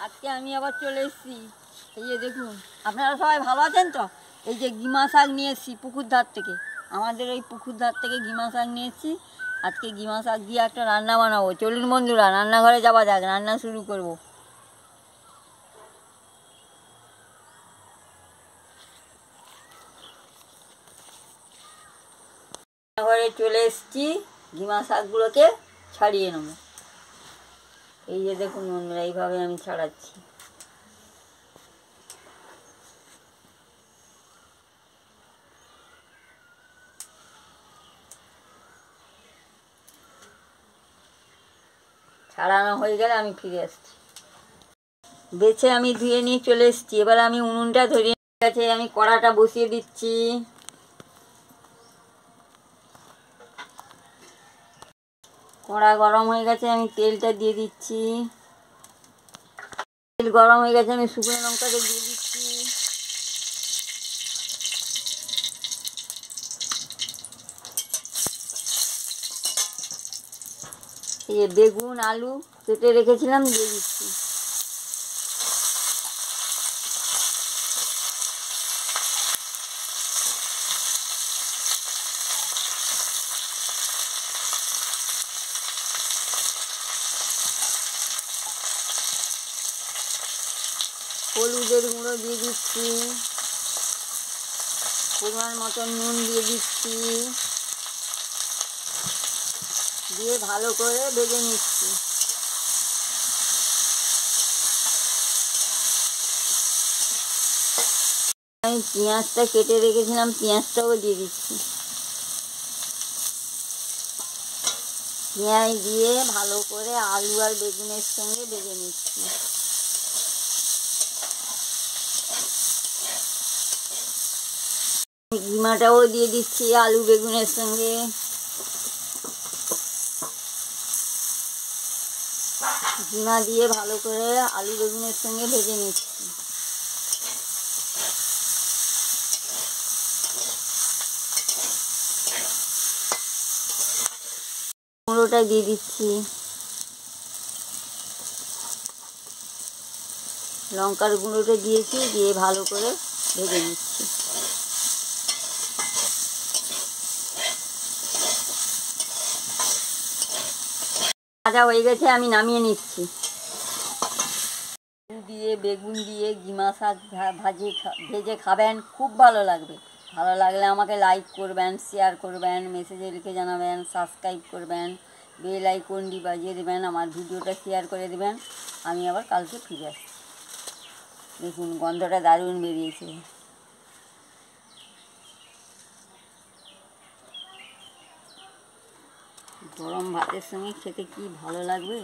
আজকে আমি আবার চলে এসেছি। এই যে দেখুন, আপনারা সবাই ভালো আছেন তো? এই যে গিমা শাক নিয়ে এসেছি পুকুর ধার থেকে, আমাদের এই পুকুর ধার থেকে গিমা শাক নিয়ে এসেছি। আজকে গিমা শাক দিয়ে একটা রান্না বানাবো। চলুন বন্ধুরা, রান্নাঘরে যাওয়া যাক, রান্না শুরু করব। রান্নাঘরে চলে এসেছি, গিমা শাকগুলোকে ছাড়িয়ে নেব। এই যে দেখুন বন্ধুরা, এইভাবে আমি ছাড়াচ্ছি। ছাড়ানো হয়ে গেলে আমি ফিরে আসছি। বেছে আমি ধুয়ে নিয়ে চলে এসেছি। এবার আমি উনুনটা ধরিয়ে গেছে, আমি কড়াটা বসিয়ে দিচ্ছি। কড়া গরম হয়ে গেছে, আমি তেলটা দিয়ে দিচ্ছি। তেল গরম হয়ে গেছে, আমি শুকনো লঙ্কাটা দিয়ে দিচ্ছি। এই যে বেগুন আলু কেটে রেখেছিলাম দিয়ে দিচ্ছি। হলুদের গুঁড়ো দিয়ে দিচ্ছি, পরিমাণ মতন নুন দিয়ে দিচ্ছি, দিয়ে ভালো করে ভেজে নিচ্ছি। আমি পেঁয়াজটা কেটে রেখেছিলাম, পেঁয়াজটাও দিয়ে দিচ্ছি। পেঁয়াজ দিয়ে ভালো করে আলু আর বেগুনের সঙ্গে ভেজে নিচ্ছি। কিমাটাও দিয়ে দিচ্ছি আলু বেগুনের সঙ্গে। কিমা দিয়ে ভালো করে আলু বেগুনের সঙ্গে ভেজে নিচ্ছি। কুমড়োটা দিয়ে দিচ্ছি, লঙ্কার গুঁড়োটা দিয়েছি, দিয়ে ভালো করে ভেজে নিচ্ছি। ভাজা হয়ে গেছে, আমি নামিয়ে নিচ্ছি। আলু দিয়ে বেগুন দিয়ে গিমা শাক ভেজে খাবেন, খুব ভালো লাগবে। ভালো লাগলে আমাকে লাইক করবেন, শেয়ার করবেন, মেসেজে লিখে জানাবেন, সাবস্ক্রাইব করবেন, বেল আইকনটি বাজিয়ে দেবেন, আমার ভিডিওটা শেয়ার করে দেবেন। আমি আবার কালকে ফিরে আসছি। দেখুন গন্ধটা দারুণ বেরিয়েছে। গরম ভাতের সঙ্গে খেতে কি ভালো লাগবে।